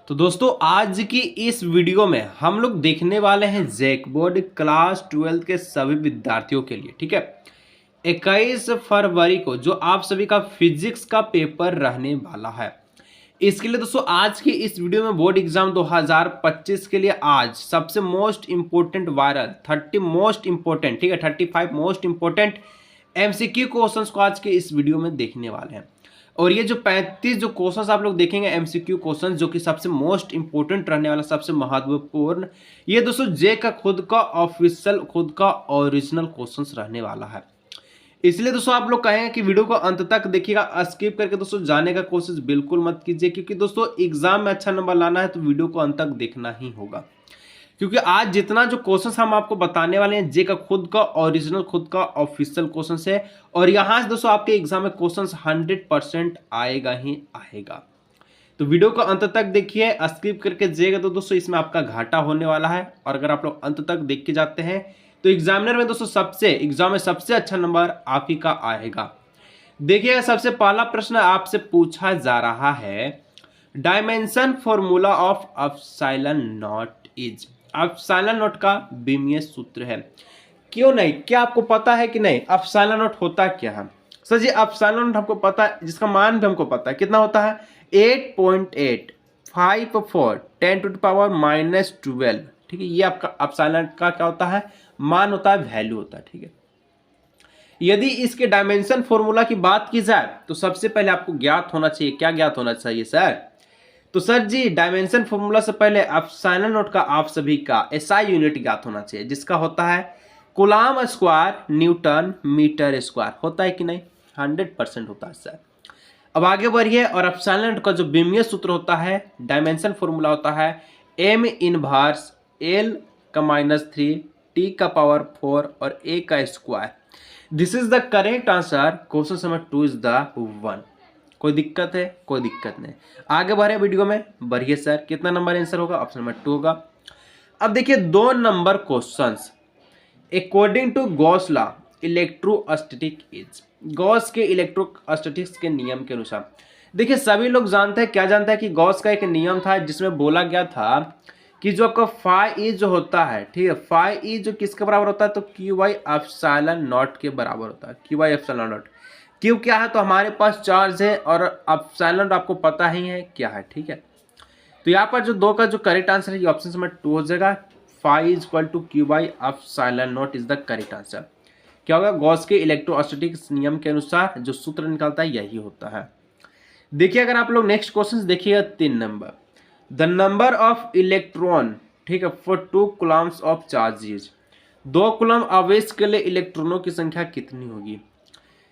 तो दोस्तों आज की इस वीडियो में हम लोग देखने वाले हैं जैक बोर्ड क्लास 12 के सभी विद्यार्थियों के लिए। ठीक है, 21 फरवरी को जो आप सभी का फिजिक्स का पेपर रहने वाला है, इसके लिए दोस्तों आज की इस वीडियो में बोर्ड एग्जाम 2025 के लिए आज सबसे most important viral 30 most important, ठीक है, 35 मोस्ट इंपोर्टेंट एमसीक्यू क्वेश्चंस को आज के इस वीडियो में देखने वाले हैं। और ये जो 35 जो क्वेश्चंस आप लोग देखेंगे एमसीक्यू क्वेश्चंस, जो कि सबसे मोस्ट इंपोर्टेंट रहने वाला, सबसे महत्वपूर्ण, ये दोस्तों जे का खुद का ऑफिशियल, खुद का ओरिजिनल क्वेश्चंस रहने वाला है। इसलिए दोस्तों आप लोग कहें कि वीडियो को अंत तक देखिएगा, स्किप करके दोस्तों जाने का कोशिश बिल्कुल मत कीजिए, क्योंकि दोस्तों एग्जाम में अच्छा नंबर लाना है तो वीडियो को अंत तक देखना ही होगा। क्योंकि आज जितना जो क्वेश्चंस हम आपको बताने वाले हैं जे का खुद का ओरिजिनल, खुद का ऑफिशियल क्वेश्चंस है, और यहाँ से दोस्तों आपके एग्जाम में क्वेश्चंस 100% आएगा ही आएगा। तो वीडियो को अंत तक देखिए, स्किप करके जाइएगा तो दोस्तों इसमें आपका घाटा होने वाला है। और अगर आप लोग अंत तक देख के जाते हैं तो एग्जामिनर में दोस्तों एग्जाम में सबसे अच्छा नंबर आप ही का आएगा। देखिएगा, सबसे पहला प्रश्न आपसे पूछा जा रहा है, dimension formula of epsilon naught is. Epsilon not का बीमीय सूत्र है। क्यों नहीं, क्या आपको पता है कि नहीं एप्सिलॉन नॉट होता क्या है? सर जी एप्सिलॉन नॉट हमको पता है, जिसका मान भी हमको पता है, कितना होता है 8.854 10 टू द पावर -12। ठीक है, ये आपका एप्सिलॉन का क्या होता है, मान होता है, वैल्यू होता है। ठीक है, यदि इसके डायमेंशन फॉर्मूला की बात की जाए तो सबसे पहले आपको ज्ञात होना चाहिए, क्या ज्ञात होना चाहिए सर? तो सर जी डायमेंशन फॉर्मूला से पहले एप्सिलॉन नॉट का आप सभी का एसआई यूनिट ज्ञात होना चाहिए, जिसका होता है coulomb square newton metre square. होता है कि नहीं? 100% होता है सर। अब आगे बढ़िए, और एप्सिलॉन नॉट का जो बीमीय सूत्र होता है, डायमेंशन फॉर्मूला होता है m इनवर्स l का -3 t का पावर 4 और a का square. This is the correct answer. Question number 2 is the 1। कोई दिक्कत है? कोई दिक्कत नहीं। आगे बढ़े वीडियो में, बढ़िए सर। कितना नंबर आंसर होगा? ऑप्शन नंबर 2 होगा। अब देखिए 2 number questions. According to Gauss law electrostatic is. Gauss के इलेक्ट्रोस्टैटिक्स के नियम के अनुसार, देखिए सभी लोग जानते हैं, क्या जानते हैं कि गॉस का एक नियम था जिसमें बोला गया था कि जो आपका फाई ई जो होता है, ठीक है, फाई ई जो किसके बराबर होता है, तो क्यू वाई एप्सिलॉन नॉट के बराबर होता है। Q Y epsilon naught, Q क्या है, तो हमारे पास चार्ज है, और एप्सिलॉन आपको पता ही है क्या है। ठीक है, तो यहाँ पर जो 2 का जो करेक्ट आंसर है, ये ऑप्शन नंबर 2 हो जाएगा। Phi is equal to Q by epsilon naught is the correct answer. क्या होगा? गॉस के इलेक्ट्रोस्टैटिक्स नियम के अनुसार जो सूत्र निकलता है यही होता है। देखिए अगर आप लोग नेक्स्ट क्वेश्चन देखिएगा 3 number, the number of electron, ठीक है, for 2 Coulomb's of charges. 2 coulomb आवेश के लिए इलेक्ट्रॉनों की संख्या कितनी होगी?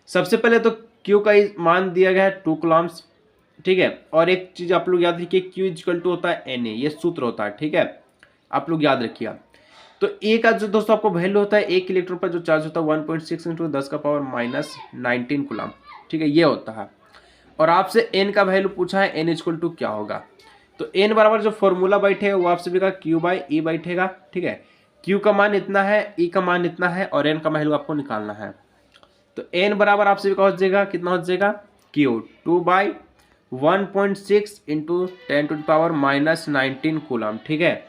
सबसे पहले तो Q का मान दिया गया है 2 कूलम्ब्स, ठीक है, और एक चीज आप लोग याद रखिए, Q इक्वल टू होता है Na, ये सूत्र होता है। ठीक है, आप लोग याद रखिएगा। तो A का जो दोस्तों आपको वैल्यू होता है, 1 इलेक्ट्रॉन पर जो चार्ज होता है 1.6 × 10 का पावर -19 कूलम्ब। ठीक है, ये होता है। और आपसे N का वैल्यू पूछा है, N इक्वल टू क्या होगा, तो N बराबर जो फॉर्मूला बैठेगा वो आप सभी का Q/E बैठेगा। ठीक है, Q का मान इतना है, E का मान इतना है, और N का वैल्यू आपको निकालना है। तो N बराबर आप सभी का हो जाएगा, कितना हो जाएगा, Q 2/1.6 × 10 to the power -19 coulomb. ठीक है,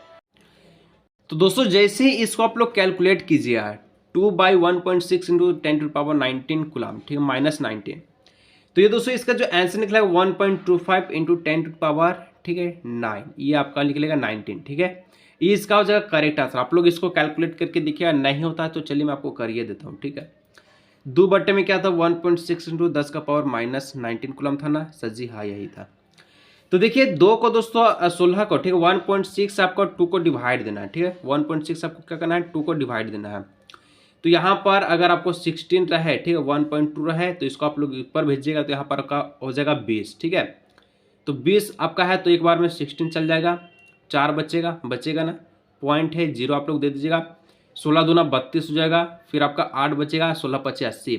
तो दोस्तों जैसे ही इसको आप लोग कैलकुलेट कीजिएगा, 2/1.6 × 10 टू द पावर 19 कूलम्ब, ठीक है, -19, तो ये दोस्तों इसका जो आंसर निकलेगा 1.25 × 10 टू द पावर, ठीक है, 9, ये आपका निकलेगा 19। ठीक है, ये इसका हो जाएगा करेक्ट आंसर। आप लोग इसको कैलकुलेट करके देखिएगा, नहीं होता है तो चलिए मैं आपको करिए देता हूँ। ठीक है, 2 बट्टे में क्या था, 1.6 × 10 का पावर -19 कूलम्ब था ना सर जी? हाँ यही था। तो देखिए 2 को दोस्तों 16 को, ठीक है, 1.6 आपको 2 को डिवाइड देना है। ठीक है, 1.6 आपको क्या करना है, 2 को डिवाइड देना है। तो यहाँ पर अगर आपको 16 रहे, ठीक है, 1.2 रहे, तो इसको आप लोग ऊपर भेजिएगा तो यहाँ पर आपका हो जाएगा 20। ठीक है, तो 20 आपका है तो एक बार में 16 चल जाएगा, 4 बचेगा ना, पॉइंट है 0 आप लोग दे दीजिएगा। 16 दूना 32 हो जाएगा, फिर आपका 8 बचेगा, 16 × 5 = 80,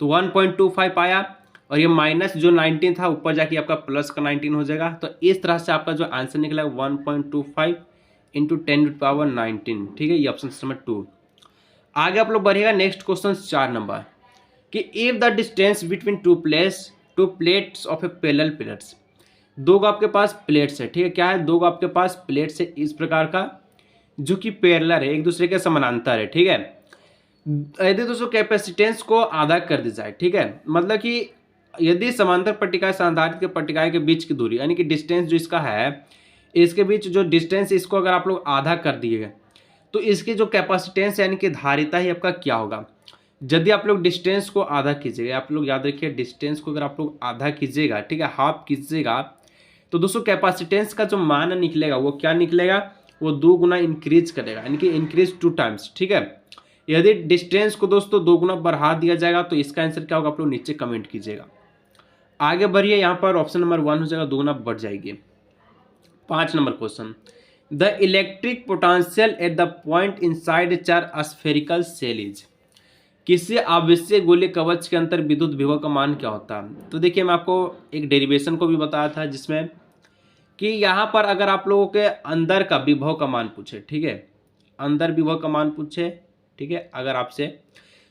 तो 1.25 आया, और ये माइनस जो 19 था ऊपर जाके आपका प्लस का 19 हो जाएगा। तो इस तरह से आपका जो आंसर निकला 1.25 × 10 टू द पावर 19। ठीक है, ये ऑप्शन नंबर 2। आगे आप लोग बढ़िएगा, नेक्स्ट क्वेश्चन 4 नंबर, कि if the distance between two plates of A parallel plates. दो को आपके पास प्लेट्स है, ठीक है, क्या है, दो को आपके पास प्लेट्स है इस प्रकार का, जो कि पैरेलल है, एक दूसरे के समानांतर है, ठीक है। यदि दोस्तों कैपेसिटेंस को आधा कर दी जाए, ठीक है, मतलब कि यदि समांतर पट्टिका संधारित्र के पट्टिकाएं के बीच की दूरी यानी कि डिस्टेंस जो इसका है, इसके बीच जो डिस्टेंस, इसको अगर आप लोग आधा कर दिए तो इसकी जो कैपेसिटेंस यानी कि धारिता ही आपका क्या होगा। यदि आप लोग डिस्टेंस को आधा कीजिएगा, आप लोग याद रखिए डिस्टेंस को अगर आप लोग आधा कीजिएगा, ठीक है, हाफ कीजिएगा, तो दोस्तों कैपेसिटेंस का जो मान निकलेगा वो क्या निकलेगा, वो 2 गुना इंक्रीज करेगा, यानी कि इंक्रीज 2 टाइम्स, ठीक है। यदि डिस्टेंस को दोस्तों 2 गुना बढ़ा दिया जाएगा तो इसका आंसर क्या होगा, आप लोग नीचे कमेंट कीजिएगा। आगे बढ़िए, यहाँ पर ऑप्शन नंबर 1 हो जाएगा, 2 गुना बढ़ जाएगी। 5 number question, the electric potential at the point inside चार स्फेरिकल सेल इज। किसी आवश्यक गोलीय कवच के अंतर विद्युत विभव का मान क्या होता है। तो देखिए मैं आपको एक डेरिवेशन को भी बताया था, जिसमें कि यहाँ पर अगर आप लोगों के अंदर का विभव का मान पूछे, ठीक है, अंदर विभव का मान पूछे, ठीक है, अगर आपसे,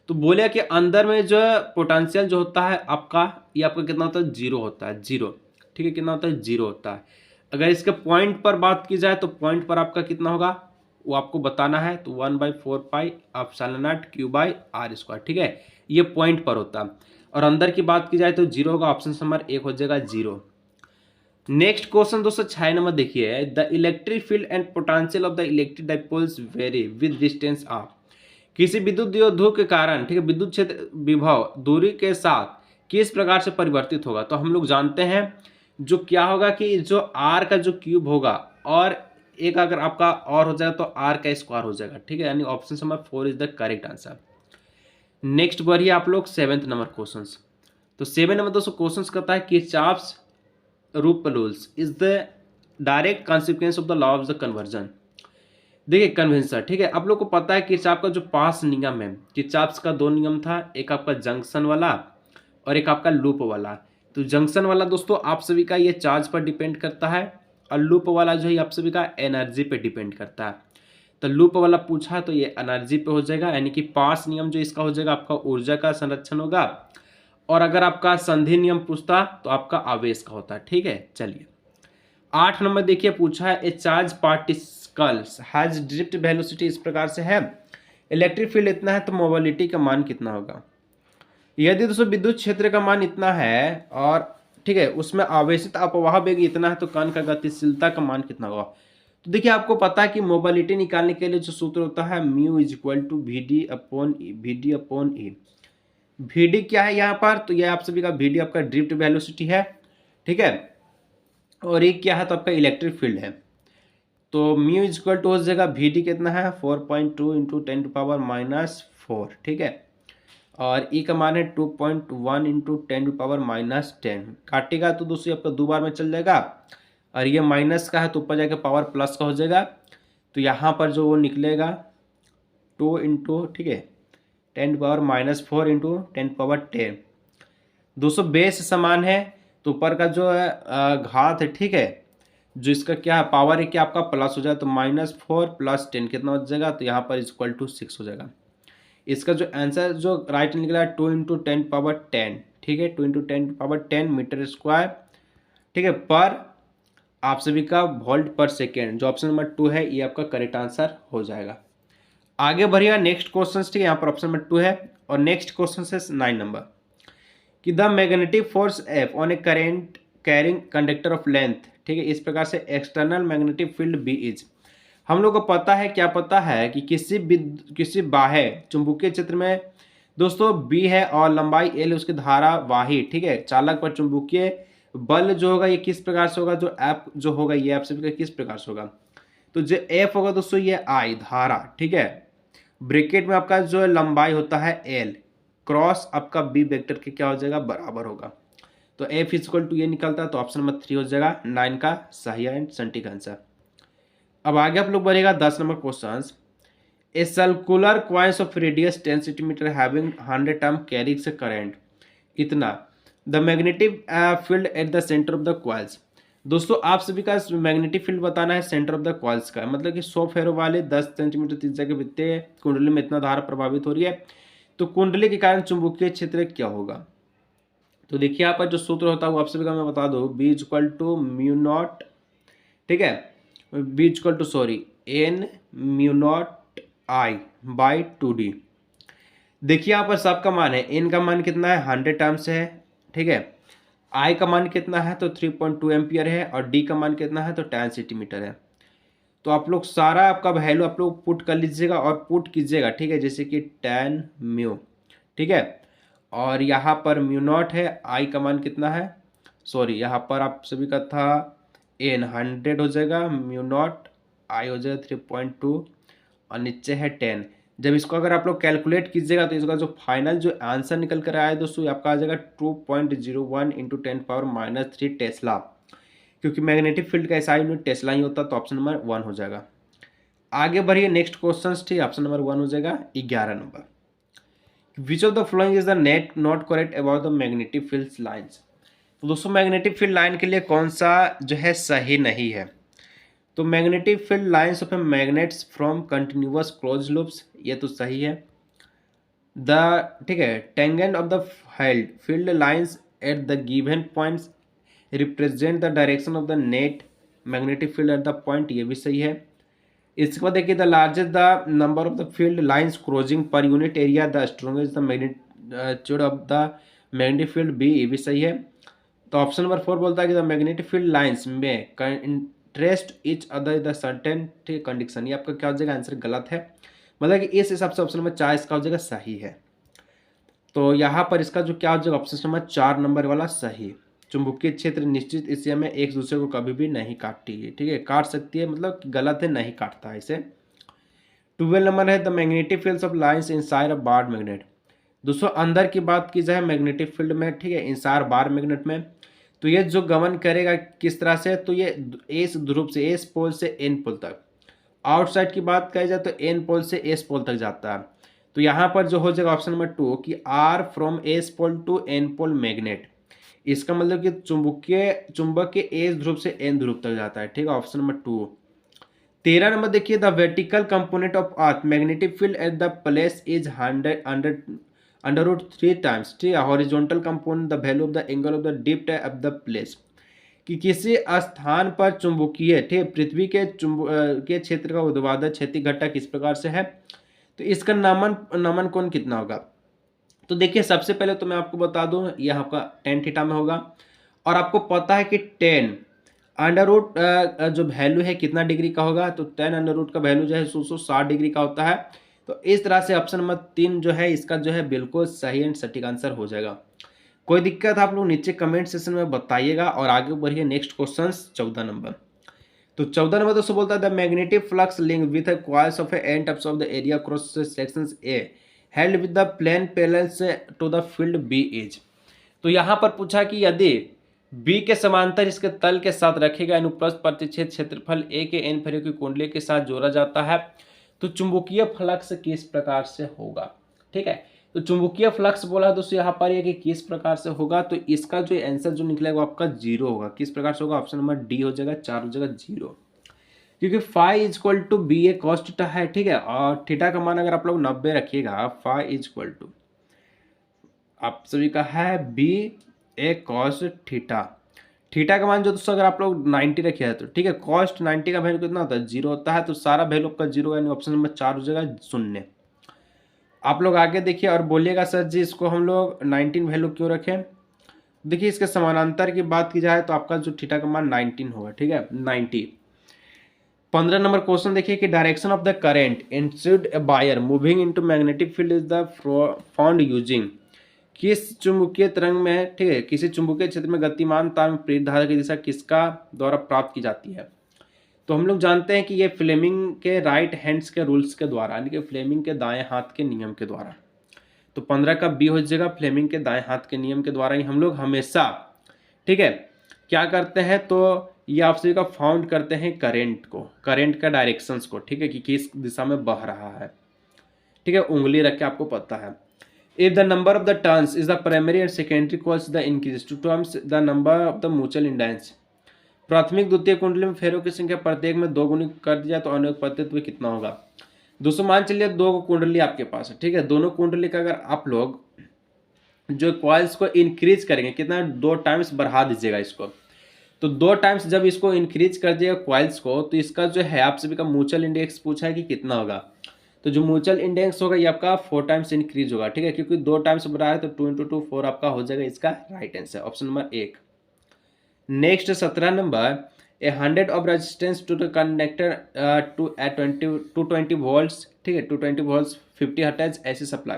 तो बोले कि अंदर में जो पोटेंशियल जो होता है आपका, ये आपका कितना होता है, 0 होता है, 0, ठीक है, कितना होता है, 0 होता है। अगर इसके पॉइंट पर बात की जाए तो पॉइंट पर आपका कितना होगा वो आपको बताना है, तो 1/4 pi epsilon naught q by R square, ठीक है, ये पॉइंट पर होता है। और अंदर की बात की जाए तो 0 होगा, ऑप्शन नंबर 1 हो जाएगा 0। नेक्स्ट क्वेश्चन दोस्तों 6 नंबर देखिए, the electric field and potential of the electric dipoles very with distance of. किसी विद्युत द्विध्रुव के कारण, ठीक है, विद्युत क्षेत्र विभव दूरी के साथ किस प्रकार से परिवर्तित होगा। तो हम लोग जानते हैं जो क्या होगा कि जो आर का जो क्यूब होगा और एक अगर आपका और हो जाएगा तो आर का स्क्वायर हो जाएगा, ठीक है, यानी option number 4 is the correct answer. Next बढ़िए आप लोग 7th नंबर क्वेश्चन। तो 7 नंबर दोस्तों क्वेश्चन कहता है Kirchhoff's rule rules is the direct consequence of the law of the conversion. देखिए कन्वेंशन, ठीक है, आप लोग को पता है किरचॉफ का जो पास नियम है, किरचॉफ का 2 नियम था, एक आपका जंक्शन वाला और एक आपका लूप वाला। तो जंक्शन वाला दोस्तों आप सभी का ये चार्ज पर डिपेंड करता है, और लूप वाला जो है आप सभी का एनर्जी पे डिपेंड करता है। तो लूप वाला पूछा तो ये एनर्जी पे हो जाएगा, यानी कि पास नियम जो इसका हो जाएगा आपका ऊर्जा का संरक्षण होगा, और अगर आपका संधि नियम पूछता तो आपका आवेश का होता है, ठीक है। चलिए 8 नंबर देखिए पूछा है, ए charge particles has drift velocity, इस प्रकार से है, इलेक्ट्रिक फील्ड इतना है तो मोबिलिटी का मान कितना होगा। यदि दोस्तों विद्युत क्षेत्र का मान इतना है और ठीक है उसमें आवेशित अपवाह वेग इतना है तो कण का गतिशीलता का मान कितना होगा। तो देखिए आपको पता है कि मोबिलिटी निकालने के लिए जो सूत्र होता है mu is equal to VD upon E. VD क्या है यहाँ पर, तो यह आप सभी का VD आपका ड्रिफ्ट वेलोसिटी है, ठीक है, और ये क्या है तो आपका इलेक्ट्रिक फील्ड है। तो म्यू इज इक्वल टू हो जाएगा VD कितना है 4.2 इंटू 10⁻⁴, ठीक है, और ई का मान है 2.1 इंटू 10⁻⁻10। काटेगा तो दोस्तों आपका 2 बार में चल जाएगा, और ये माइनस का है तो ऊपर जाके पावर प्लस का हो जाएगा, तो यहाँ पर जो वो निकलेगा 2 इंटू, ठीक है, 10⁻⁴ इंटू 10⁻10। दोस्तों बेस समान है तो ऊपर का जो है घात है, ठीक है, जो इसका क्या है पावर है, क्या आपका प्लस हो जाए तो -4 + 10 कितना हो जाएगा, तो यहाँ पर इक्वल टू 6 हो जाएगा। इसका जो आंसर जो राइट निकला है 2 इंटू 10⁻10, ठीक है, 2 इंटू 10⁻10 मीटर स्क्वायर, ठीक है, पर आप सभी का वोल्ट पर सेकेंड, जो ऑप्शन नंबर 2 है ये आपका करेक्ट आंसर हो जाएगा। आगे बढ़िएगा नेक्स्ट क्वेश्चन, ठीक है, यहाँ पर ऑप्शन नंबर 2 है, और नेक्स्ट क्वेश्चन है 9 नंबर कि the magnetic force F on A current carrying conductor of length, ठीक है, इस प्रकार से external magnetic field B is. हम लोग को पता है, क्या पता है कि किसी बाह्य चुंबकीय क्षेत्र में दोस्तों B है और लंबाई L उसकी धारा वाही, ठीक है, चालक पर चुंबकीय बल जो होगा ये किस प्रकार से होगा, जो F जो होगा ये आप सभी का किस प्रकार से होगा। तो जो F होगा दोस्तों ये I धारा, ठीक है, ब्रैकेट में आपका जो लंबाई होता है L, क्रॉस आपका B वेक्टर के क्या हो जाएगा बराबर होगा। तो F इक्वल टू ये निकलता है, तो ऑप्शन नंबर 3 हो जाएगा 9 का सही एंड सटीक आंसर। अब आगे आप लोग बढ़ेगा 10 number question, a circular coils of radius 10 centimetre having 100 turn carrying a current इतना, the magnetic field at the centre of the coils. दोस्तों आप सभी का मैग्नेटिक फील्ड बताना है सेंटर ऑफ द कॉइल्स का, मतलब कि 100 फेरो वाले 10 सेंटीमीटर त्रिज्या के वृत्तीय कुंडली में इतना धारा प्रभावित हो रही है, तो कुंडली के कारण चुंबकीय क्षेत्र क्या होगा। तो देखिए यहाँ पर जो सूत्र होता है वो आप सभी का मैं बता दूँ, B is equal to mu naught, ठीक है, B is equal to sorry N mu naught I by 2d। देखिए यहाँ पर सबका मान है, एन का मान कितना है 100 टर्म्स है, ठीक है, आई का मान कितना है तो 3.2 एम्पियर है, और डी का मान कितना है तो 10 सेंटीमीटर है। तो आप लोग सारा आपका वैल्यू आप लोग पुट कर लीजिएगा और पुट कीजिएगा, ठीक है, जैसे कि 10 म्यू, ठीक है, और यहाँ पर म्यू नॉट है, आई का मान कितना है, सॉरी यहाँ पर आप सभी का था एन 100 हो जाएगा, म्यू नॉट आई हो जाएगा 3.2 और नीचे है 10। जब इसको अगर आप लोग कैलकुलेट कीजिएगा तो इसका जो फाइनल जो आंसर निकल कर आया है दोस्तों, आपका आ जाएगा 2.01 इंटू 10⁻³ टेस्ला, क्योंकि मैग्नेटिक फील्ड का ऐसा यूनिट टेस्ला ही होता, तो ऑप्शन नंबर 1 हो जाएगा। आगे बढ़िए नेक्स्ट क्वेश्चन, ठीक, ऑप्शन नंबर 1 हो जाएगा। 11 number, which of the following is the net not correct about the magnetic field lines. तो दोस्तों मैग्नेटिक फील्ड लाइन के लिए कौन सा जो है सही नहीं है, तो magnetic field lines of magnets from continuous close loops, ये तो सही है। द, ठीक है, tangent of the field lines at the given points represent the direction of the net magnetic field at the point, ये भी सही है। इसके बाद देखिए the largest the number of the field lines crossing per unit area the strongest the magnitude of the magnetic field B, ये भी सही है। तो ऑप्शन नंबर 4 बोलता है कि द मैग्नेटिक फील्ड लाइन्स में interest each other the certain condition, ये आपका क्या हो जाएगा आंसर गलत है, मतलब कि इस हिसाब से ऑप्शन नंबर 4 इसका हो जाएगा सही है। तो यहाँ पर इसका जो क्या हो जाएगा ऑप्शन नंबर 4 नंबर वाला सही। चुंबकीय क्षेत्र निश्चित हिस्से में एक दूसरे को कभी भी नहीं काटती है, ठीक है, काट सकती है मतलब गलत है, नहीं काटता है इसे। 12 नंबर है the magnetic fields of lines inside a bar magnet. दोस्तों अंदर की बात की जाए मैग्नेटिक फील्ड में, ठीक है, इनसाइड बार मैग्नेट में, तो ये जो गमन करेगा किस तरह से, तो ये एस ध्रुव से, एस पोल से एन पोल तक। आउटसाइड की बात कही जाए तो एन पोल से एस पोल तक जाता है। तो यहाँ पर जो हो जाएगा ऑप्शन नंबर 2 कि are from S pole to N pole magnet, इसका मतलब कि चुंबक के एस ध्रुव से एन ध्रुव तक जाता है, ठीक है, ऑप्शन नंबर 2। 13 नंबर देखिए the vertical component of earth magnetic field at the place is 100 √3 times, ठीक है, horizontal component the value of the angle of the dip of the place, कि किसी स्थान पर चुंबकीय, ठीक है, पृथ्वी के के क्षेत्र का ऊर्ध्वाधर क्षैतिज घटक किस प्रकार से है, तो इसका नमन कोण कितना होगा। तो देखिए सबसे पहले तो मैं आपको बता दूं यह आपका tan थीटा में होगा, और आपको पता है कि 10 अंडर रूट जो वैल्यू है कितना डिग्री का होगा, तो 10 अंडर रूट का वैल्यू जो है 160 डिग्री का होता है। तो इस तरह से ऑप्शन नंबर 3 जो है इसका जो है बिल्कुल सही एंड सटीक आंसर हो जाएगा। कोई दिक्कत आप लोग नीचे कमेंट सेक्शन में बताइएगा, और आगे बढ़िए नेक्स्ट क्वेश्चन 14 नंबर। तो 14 नंबर दोस्तों बोलता है the magnetic flux link with coils of N types of the area cross sections A held with the plane parallel to the field B is. तो यहाँ पर पूछा कि यदि बी के समांतर इसके तल के साथ रखेगा अनुप्रस्थ प्रतिच्छेद क्षेत्रफल ए के एन फरियों की कुंडली के साथ जोड़ा जाता है, तो चुंबकीय फ्लक्स किस प्रकार से होगा, ठीक है। तो चुंबकीय फ्लक्स बोला दोस्तों यहाँ पर ये कि किस प्रकार से होगा, तो इसका जो आंसर जो निकलेगा वो आपका 0 होगा। किस प्रकार से होगा, ऑप्शन नंबर डी हो जाएगा, 4 हो जाएगा 0, क्योंकि phi is equal to B A cos theta है, ठीक है, और थीटा का मान अगर आप लोग 90 रखिएगा, फाई इज इक्वल टू आप सभी का है B A cos theta. Theta का मान जो दोस्तों अगर आप लोग 90 रखिए तो ठीक है, कॉस्ट 90 का वैल्यू कितना होता है 0 होता है, तो सारा वैल्यू आपका 0 यानी ऑप्शन नंबर 4 हो जाएगा 0। आप लोग आगे देखिए और बोलिएगा सर जी इसको हम लोग 19 वैल्यू क्यों रखें। देखिए इसके समानांतर की बात की जाए तो आपका जो थीटा का मान 19 होगा, ठीक है 90। 15 नंबर क्वेश्चन देखिए कि direction of the current induced a wire moving into magnetic field is the found using. किस चुंबकीय तरंग में, ठीक है, किसी चुंबकीय क्षेत्र में गतिमान तार में प्रेरित धारा की दिशा किसका द्वारा प्राप्त की जाती है। तो हम लोग जानते हैं कि ये फ्लेमिंग के राइट हैंड्स के रूल्स के द्वारा, यानी कि फ्लेमिंग के दाएं हाथ के नियम के द्वारा। तो 15 का बी हो जाएगा, फ्लेमिंग के दाएं हाथ के नियम के द्वारा ही हम लोग हमेशा, ठीक है, क्या करते हैं, तो ये आप सभी का फाउंड करते हैं करेंट को, करेंट का डायरेक्शंस को, ठीक है, कि किस दिशा में बह रहा है, ठीक है, उंगली रख के आपको पता है। If the number of the turns is the primary and secondary coils the increase two terms the number of the mutual inductance. प्राथमिक द्वितीय कुंडली में फेरों की संख्या प्रत्येक में 2 गुनी कर दिया तो अनुपातित्व कितना होगा। दोस्तों मान चलिए 2 कुंडली आपके पास है, ठीक है, दोनों कुंडली का अगर आप लोग जो कॉइल्स को इंक्रीज करेंगे, कितना 2 टाइम्स बढ़ा दीजिएगा इसको। तो 2 टाइम्स जब इसको इंक्रीज कर दिएगा कॉइल्स को, तो इसका जो है आप सभी का म्यूचुअल इंडेक्स पूछा है कि कितना होगा। तो जो म्यूचुअल इंडेक्स होगा ये आपका 4 टाइम्स इंक्रीज होगा, ठीक है, क्योंकि 2 टाइम्स बढ़ा है तो 2 × 2 4 आपका हो जाएगा इसका right answer, option number 1। Next 17 number, A 100 of resistance to the conductor to at 220 volts, ठीक है, 220 वोल्ट्स 50 हर्ट्ज ऐसी supply,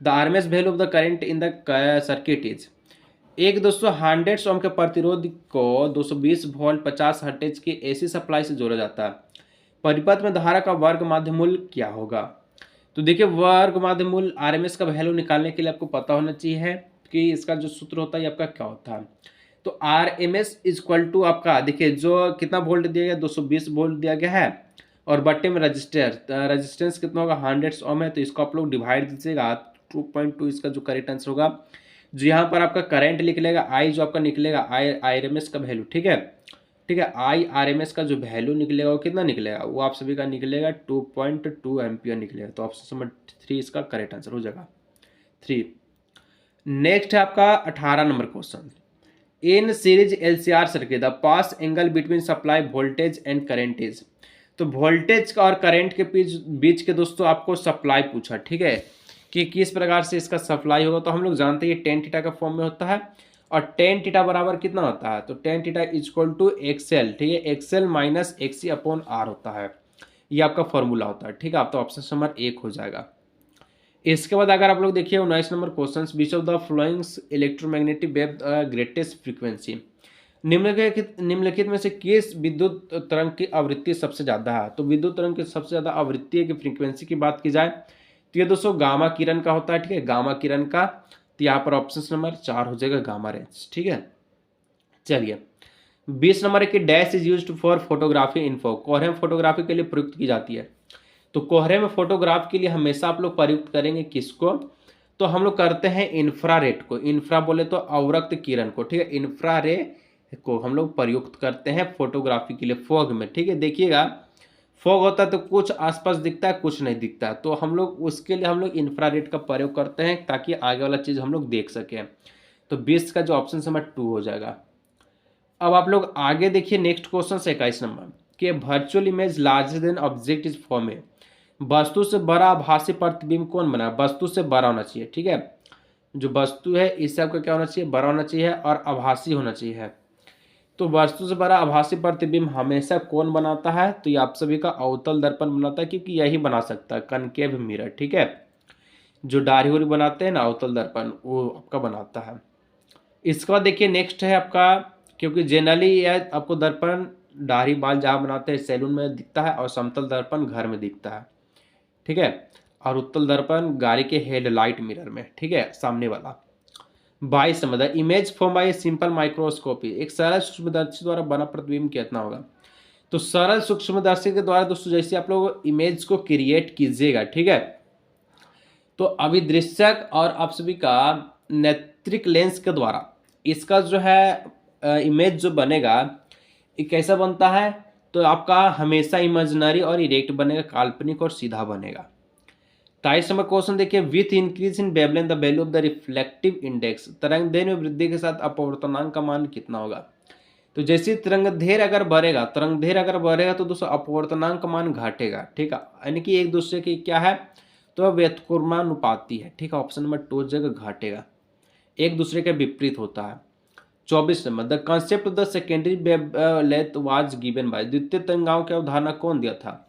the RMS value of the current in the circuit is. एक 100 ओम के प्रतिरोध को 220 वोल्ट 50 हर्ट्ज की AC supply से जोड़ा जाता है, परिपथ में धारा का वर्ग माध्य मूल्य क्या होगा। तो देखिए वर्ग माध्य मूल्य आरएमएस का वैल्यू निकालने के लिए आपको पता होना चाहिए कि इसका जो सूत्र होता है आपका क्या होता है। तो R M S equal to आपका देखिए जो कितना वोल्ट दिया गया 220 वोल्ट दिया गया है, और बट्टे में रेजिस्टेंस कितना होगा 100 ओम है, तो इसको आप लोग डिवाइड दीजिएगा 2.2 इसका जो करेक्ट आंसर होगा। जो यहाँ पर आपका करंट निकलेगा आई जो आपका निकलेगा आई आर एम एस का वैल्यू, ठीक है, ठीक है, आई आर एम एस का जो वैल्यू निकलेगा वो कितना निकलेगा, वो आप सभी का निकलेगा 2.2 एम्पियर निकलेगा। तो ऑप्शन नंबर 3 इसका करेक्ट आंसर हो जाएगा 3। नेक्स्ट है आपका 18 number question, in series LCR circuit the pass angle between supply voltage and current is. तो वोल्टेज का और करंट के बीच के दोस्तों आपको सप्लाई पूछा, ठीक है, कि किस प्रकार से इसका सप्लाई होगा। तो हम लोग जानते हैं टेन थीटा का फॉर्म में होता है, और टेन थीटा बराबर कितना होता है, तो tan theta equal to XL, ठीक है, XL minus XC upon R होता है, ये आपका फॉर्मूला होता है, ठीक है। आप तो ऑप्शन नंबर 1 हो जाएगा। इसके बाद अगर आप लोग देखिए 19 number question, which of the followings electromagnetic wave greatest frequency, निम्नलिखित में से किस विद्युत तरंग की आवृत्ति सबसे ज़्यादा है। तो विद्युत तरंग की सबसे ज़्यादा आवृत्ति की फ्रीक्वेंसी की बात की जाए तो ये दोस्तों गामा किरण का होता है, ठीक है, गामा किरण का। तो यहाँ पर ऑप्शन नंबर 4 हो जाएगा गामा रेंज, ठीक है। चलिए 20 नंबर है कि dash is used for photography info, कोहरे में फोटोग्राफी के लिए प्रयुक्त की जाती है। तो कोहरे में फोटोग्राफ के लिए हमेशा आप लोग प्रयुक्त करेंगे किसको, तो हम लोग करते हैं इंफ्रारेड को, इंफ्रा बोले तो अवरक्त किरण को, ठीक है, इंफ्रारे को हम लोग प्रयुक्त करते हैं फोटोग्राफी के लिए फॉग में, ठीक है। देखिएगा फॉग होता है तो कुछ आसपास दिखता है कुछ नहीं दिखता है, तो हम लोग उसके लिए हम लोग इंफ्रारेड का प्रयोग करते हैं ताकि आगे वाला चीज़ हम लोग देख सकें। तो 20 का जो ऑप्शन नंबर 2 हो जाएगा। अब आप लोग आगे देखिए नेक्स्ट क्वेश्चन 21 नंबर कि virtual image larger than object is form है, वस्तु से बड़ा आभासी प्रतिबिंब कौन बना, वस्तु से बड़ा होना चाहिए, ठीक है, जो वस्तु है इससे आपका क्या होना चाहिए, बड़ा होना चाहिए और आभासी होना चाहिए। तो वस्तु से बड़ा आभासी प्रतिबिंब हमेशा कौन बनाता है, तो ये आप सभी का अवतल दर्पण बनाता है, क्योंकि यही बना सकता है कनकेव मिरर, ठीक है, जो दाढ़ी वाढ़ी बनाते हैं ना अवतल दर्पण वो आपका बनाता है। इसके बाद देखिए नेक्स्ट है आपका, क्योंकि जनरली यह आपको दर्पण दाढ़ी बाल जहाँ बनाते हैं सैलून में दिखता है, और समतल दर्पण घर में दिखता है, ठीक है, और उत्तल दर्पण गाड़ी के हेडलाइट मिरर में, ठीक है, सामने वाला। 22 number the image form by simple microscopy, एक सरल सूक्ष्मदर्शी द्वारा बना प्रतिबिंब कितना होगा। तो सरल सूक्ष्मदर्शी के द्वारा दोस्तों जैसे आप लोग इमेज को क्रिएट कीजिएगा, ठीक है, तो अभिदृश्यक और आप सभी का नेत्रिक लेंस के द्वारा इसका जो है इमेज जो बनेगा ये कैसा बनता है, तो आपका हमेशा इमेजिनरी और इरेक्ट बनेगा, काल्पनिक और सीधा बनेगा। 23 नंबर क्वेश्चन देखिए, with increase in wavelength the value of the reflective index, तरंग दैर्ध्य में वृद्धि के साथ अपवर्तनांक का मान कितना होगा। तो जैसे तरंग दैर्ध्य अगर बढ़ेगा तो दोस्तों अपवर्तनांक का मान घटेगा, ठीक है, यानी कि एक दूसरे की क्या है, तो व्युत्क्रमानुपाती है, ठीक है, ऑप्शन नंबर 2 जगह घटेगा, एक दूसरे के विपरीत होता है। 24 number the concept of the secondary wavelength was given by, द्वितीय तरंगाओं की अवधारणा कौन दिया था।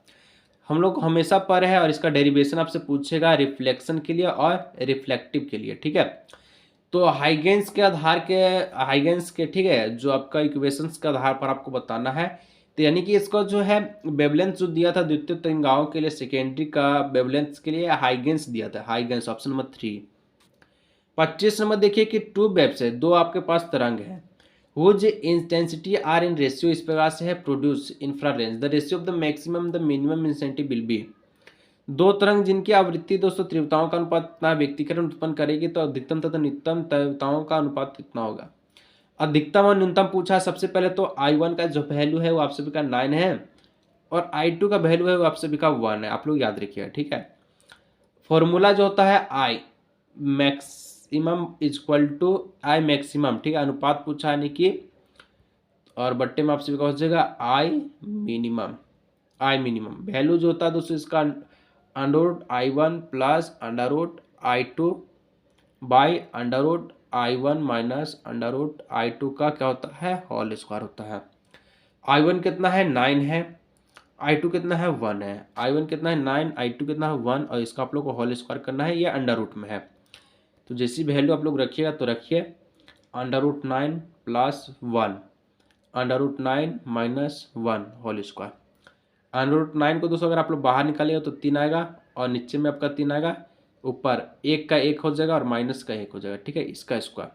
हम लोग हमेशा पढ़े हैं और इसका डेरिवेशन आपसे पूछेगा रिफ्लेक्शन के लिए और रिफ्लेक्टिव के लिए, ठीक है। तो हाइगेंस के ठीक है, जो आपका इक्वेशंस के आधार पर आपको बताना है। तो यानी कि इसका जो है वेवलेंथ जो दिया था द्वितीय तरंगाओं के लिए, सेकेंडरी का वेवलेंथ के लिए हाइगेंस दिया था, हाइगेंस ऑप्शन नंबर 3। 25 नंबर देखिए कि टू वेव्स है, दो आपके पास तरंग है, whose intensity are in ratio, इस प्रकार से है produce interference, the ratio of the maximum the minimum intensity will be. दो तरंग जिनकी आवृत्ति दोस्तों तीव्रताओं का अनुपात कितना व्यक्तिकरण उत्पन्न करेगी, तो अधिकतम तथा न्यूनतम तीव्रताओं का अनुपात कितना होगा। अधिकतम और न्यूनतम पूछा, सबसे पहले तो I1 का जो वैल्यू है वो आप सभी का 9 है, और I2 का वैल्यू है वो आप सभी का 1 है, आप लोग याद रखिएगा, ठीक है। फॉर्मूला जो होता है I max maximum is equal to I maximum, ठीक है, अनुपात पूछा यानी कि, और बट्टे में आपसे हो जाएगा I minimum. I minimum value जो होता है दोस्तों इसका √I1 plus √I2 by √I1 minus √I2 का क्या होता है, होल स्क्वायर होता है। I1 कितना है 9 है, I2 कितना है 1 है। I1 कितना है 9, I2 कितना है 1, और इसका आप लोग को होल स्क्वायर करना है, ये अंडर रूट में है। तो जैसी वैल्यू आप लोग रखिएगा तो रखिए √9 प्लस 1, √9 माइनस 1 होल स्क्वायर। √9 को दोस्तों अगर आप लोग बाहर निकालिएगा तो 3 आएगा, और नीचे में आपका 3 आएगा, ऊपर 1 का 1 हो जाएगा और माइनस का 1 हो जाएगा, ठीक है, इसका स्क्वायर।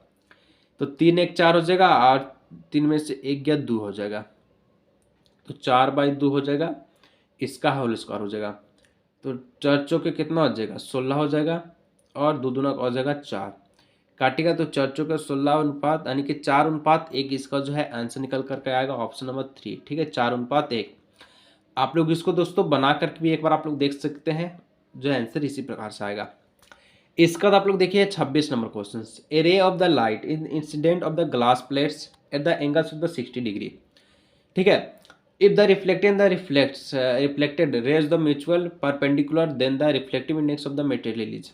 तो 3 1 4 हो जाएगा, और 3 में से 1 गया 2 हो जाएगा, तो 4/2 हो जाएगा, इसका होल स्क्वायर हो जाएगा। तो 4 चौके कितना हो जाएगा 16 हो जाएगा, और 2 दूना हो जाएगा 4, काटेगा तो 4 चौके 16 अनुपात यानी कि 4:1, इसका जो है आंसर निकल करके आएगा ऑप्शन नंबर 3, ठीक है, 4:1। आप लोग इसको दोस्तों बना करके भी एक बार आप लोग देख सकते हैं, जो आंसर इसी प्रकार से आएगा। इसका तो आप लोग देखिए 26 number question, A ray of the light in incident of the glass plates at the angles of the 60 degree, ठीक है, if the reflected rays the mutual perpendicular then the reflective index of the material is.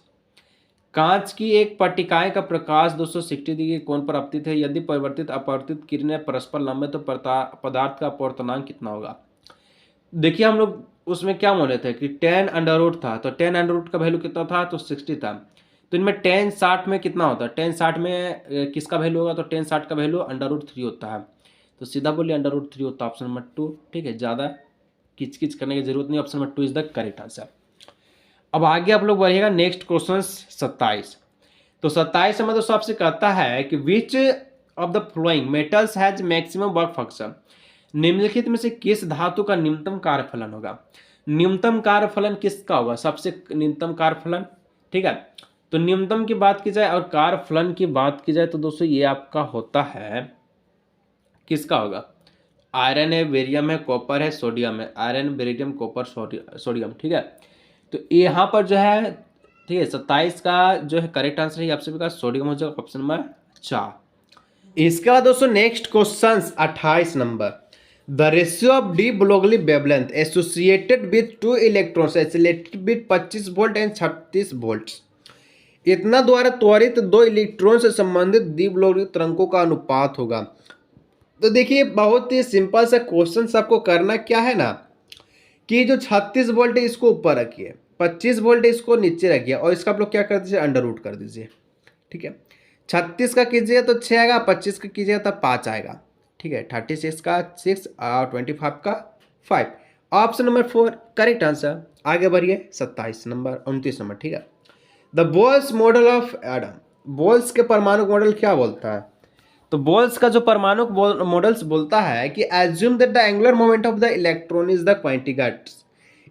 कांच की एक पट्टिकाएं का प्रकाश 260 degree कोण पर आपतित है, यदि परिवर्तित अपवर्तित किरणें परस्पर लंबे तो पदार्थ का अपवर्तनांक कितना होगा। देखिए हम लोग उसमें क्या बोले थे कि 10√, था तो 10√, का वैल्यू कितना था तो 60 था। तो इनमें 10/60 में कितना होता है, 10/60 में किसका वैल्यू होगा, तो 10/60 का वैल्यू √3 होता है, तो सीधा बोलिए √3 होता है ऑप्शन नंबर 2, ठीक है, ज़्यादा किचकिच करने की जरूरत नहीं, option number 2 is the correct answer. अब आगे आप लोग बढ़िएगा नेक्स्ट क्वेश्चन 27। तो 27 में दोस्तों आपसे कहता है कि which of the flowing metals has maximum work function, निम्नलिखित में से किस धातु का न्यूनतम कार्यफलन होगा। न्यूनतम कार्यफलन किसका होगा, सबसे न्यूनतम कार्यफलन, ठीक है। तो न्यूनतम की बात की जाए और कार्यफलन की बात की जाए तो दोस्तों ये आपका होता है, किसका होगा, आयरन है, बेरियम है, कॉपर है, सोडियम है, आयरन बेरियम कॉपर सोडियम, ठीक है। तो यहाँ पर जो है, ठीक है, 27 का जो है करेक्ट आंसर है आपसे भी सोडियम हो जाएगा ऑप्शन नंबर 4। इसके बाद दोस्तों next question 28 number, the ratio of de Broglie wavelength associated with 2 electrons acylated with 25 volt and 36 volt, इतना द्वारा त्वरित 2 इलेक्ट्रॉन से संबंधित डी ब्रोगली तरंगों का अनुपात होगा। तो देखिए बहुत ही सिंपल सा क्वेश्चन, आपको करना क्या है ना कि जो 36 वोल्ट है इसको ऊपर रखिए, 25 वोल्ट है इसको नीचे रखिए, और इसका आप लोग क्या कर दीजिए √ कर दीजिए, ठीक है। 36 का कीजिएगा तो 6 आएगा, 25 का कीजिएगा तो 5 आएगा, ठीक है, 36 का 6 और 25 का 5, ऑप्शन नंबर 4 करेक्ट आंसर। आगे बढ़िए 29 नंबर, ठीक है। The Bohr's model of atom, Bohr's के परमाणु मॉडल क्या बोलता है, तो बोल्स का जो परमाणु मॉडल्स बोलता है कि assume that the angular moment of the electron is the quantized.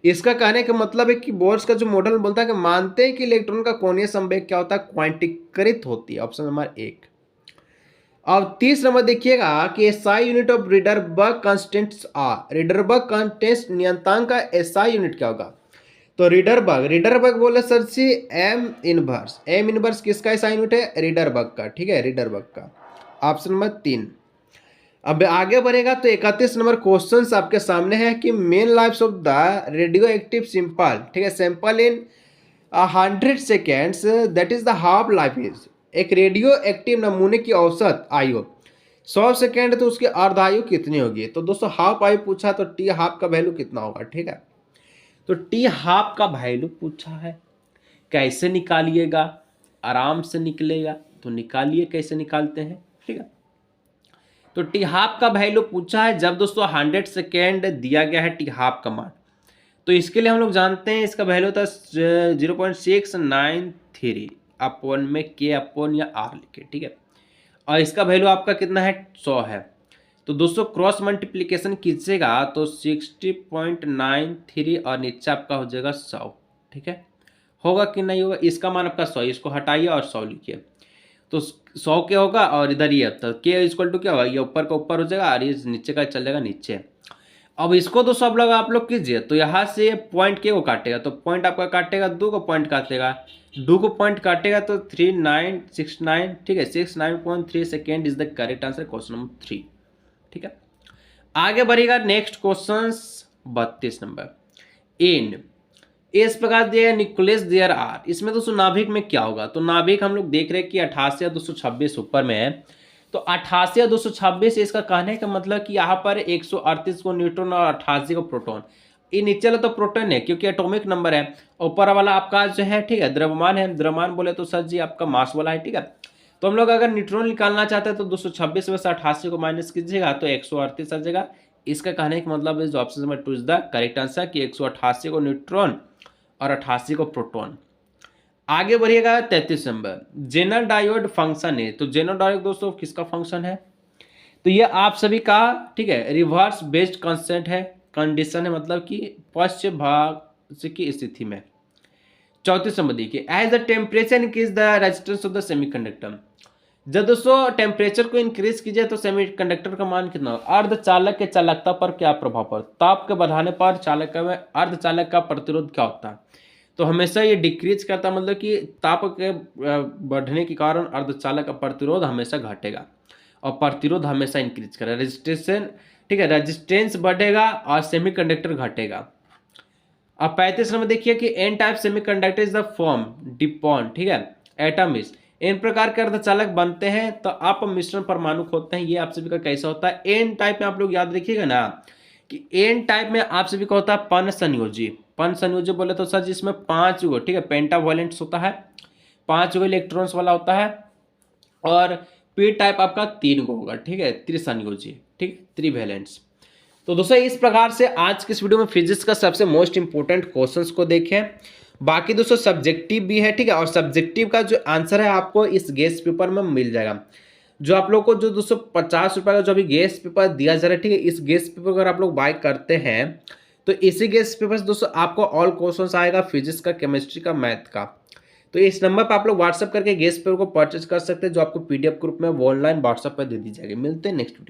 इसका कहने का मतलब है कि बोल्स का जो मॉडल बोलता है कि मानते हैं कि इलेक्ट्रॉन का कोणीय संवेग क्या होता है, क्वांटीकृत होती है, ऑप्शन नंबर 1। अब 30 नंबर देखिएगा कि SI unit of Rydberg constants are, Rydberg constant नियतांक का एसआई यूनिट क्या होगा, तो रीडरबर्ग बोले सर सी एम इनवर्स किसका एसआई यूनिट है, रीडरबर्ग का, ठीक है, रीडरबर्ग का, ऑप्शन नंबर 3। अब आगे बढ़ेगा तो 31 नंबर क्वेश्चन आपके सामने है कि mean lifes of the radio active simple, ठीक है, sample in 100 seconds that is the half life is, एक रेडियो एक्टिव नमूने की औसत आयु 100 सेकेंड, तो उसकी अर्धायु कितनी होगी। तो दोस्तों हाफ आयु पूछा तो टी हाफ का वैल्यू कितना होगा, ठीक है। तो टी हाफ का वैल्यू पूछा है, कैसे निकालिएगा, आराम से निकलेगा, तो निकालिए, कैसे निकालते हैं, ठीक है। तो टी हाफ का वैल्यू पूछा है, जब दोस्तों 100 सेकेंड दिया गया है टी हाफ का मान, तो इसके लिए हम लोग जानते हैं इसका वैल्यू था 0.693 अपॉन में के अपॉन या आर लिखे, ठीक है, और इसका वैल्यू आपका कितना है 100 है। तो दोस्तों क्रॉस मल्टीप्लीकेशन कीजिएगा तो 60.93 और नीचे आपका हो जाएगा 100, ठीक है, होगा कि नहीं होगा, इसका मान आपका 100, इसको हटाइए और 100 लिखिए, तो 100 क्या होगा, और इधर ये तो के इक्वल टू क्या होगा, ये ऊपर का ऊपर हो जाएगा और ये नीचे का चल जाएगा नीचे। अब इसको तो सब लोग आप लोग कीजिए, तो यहाँ से पॉइंट के को काटेगा, तो पॉइंट आपका काटेगा 2 को पॉइंट काटेगा, 2 को पॉइंट काटेगा तो 3969, ठीक है, 69.3 second is the correct answer, question number 3। ठीक है, आगे बढ़ेगा नेक्स्ट क्वेश्चन 32 नंबर। इन इस प्रकार दिया न्यूक्लियस देयर आर, इसमें दोस्तों नाभिक में क्या होगा, तो नाभिक हम लोग देख रहे हैं कि 88 या 226 ऊपर में है, तो 88 या 226 इसका कहने का मतलब कि यहाँ पर 138 को न्यूट्रॉन और 88 को प्रोटॉन, ये नीचे वाला तो प्रोटॉन है क्योंकि एटॉमिक नंबर है, ऊपर वाला आपका जो है, ठीक है, द्रव्यमान है, द्रव्यमान बोले तो सर जी आपका मास वाला है। ठीक है, तो हम लोग अगर न्यूट्रॉन निकालना चाहते हैं तो 226 में से 88 को माइनस कीजिएगा तो 138 आ जाएगा। इसका कहने का मतलब है option number 2 is the correct answer कि 188 को न्यूट्रॉन और 88 को प्रोटॉन। आगे बढ़िएगा 33 नंबर। जेनर डायोड फंक्शन है, तो जेनर डायोड दोस्तों किसका फंक्शन है, तो ये आप सभी का, ठीक है, रिवर्स बेस्ड कंस्टेंट है, कंडीशन है, मतलब कि पश्चिम भाग से की स्थिति में। 34 नंबर देखिए, as the temperature increase the resistance of the semiconductor, जब दोस्तों टेम्परेचर को इंक्रीज कीजिए तो सेमीकंडक्टर का मान कितना होगा, अर्धचालक के चालकता पर क्या प्रभाव पड़ता, ताप के बढ़ाने पर चालक में अर्धचालक का प्रतिरोध क्या होता है, तो हमेशा ये डिक्रीज करता, मतलब कि ताप के बढ़ने के कारण अर्धचालक का प्रतिरोध हमेशा घटेगा और प्रतिरोध हमेशा इंक्रीज करेगा, रेजिस्टेंस, ठीक है, रेजिस्टेंस बढ़ेगा और सेमीकंडक्टर घटेगा। अब 35 नंबर देखिए कि N type semiconductor is the form डिपॉन, ठीक है, एटम इज, इन प्रकार के अर्धचालक बनते हैं तो आप मिश्रण परमाणु होते हैं, ये आप सभी का कैसा होता है, एन टाइप में आप लोग याद रखिएगा ना कि एन टाइप में आप सभी का होता है पन संयोजी, पन संयोजी बोले तो सर जिसमें 5 गो, ठीक है, पेंटावैलेंट्स होता है, 5 गो इलेक्ट्रॉन्स वाला होता है, और पी टाइप आपका 3 गो होगा, ठीक है, त्रिसंयोजी, ठीक, त्रिवैलेंट्स। तो दोस्तों इस प्रकार से आज के इस वीडियो में फिजिक्स का सबसे मोस्ट इंपोर्टेंट क्वेश्चंस को देखें, बाकी दोस्तों सब्जेक्टिव भी है, ठीक है, और सब्जेक्टिव का जो आंसर है आपको इस गेस्ट पेपर में मिल जाएगा, जो आप लोग को जो 250 रुपये का जो अभी गेस्ट पेपर दिया जा रहा है, ठीक है, इस गेस्ट पेपर अगर आप लोग बाय करते हैं तो इसी गेस्ट पेपर से दोस्तों आपको ऑल क्वेश्चंस आएगा, फिजिक्स का, केमिस्ट्री का, मैथ का। तो इस नंबर पर आप लोग व्हाट्सअप करके गेस्ट पेपर को परचेज कर सकते हैं, जो आपको PDF ग्रुप में ऑनलाइन व्हाट्सअप पर दे दी जाएगी। मिलते हैं नेक्स्ट वीडियो।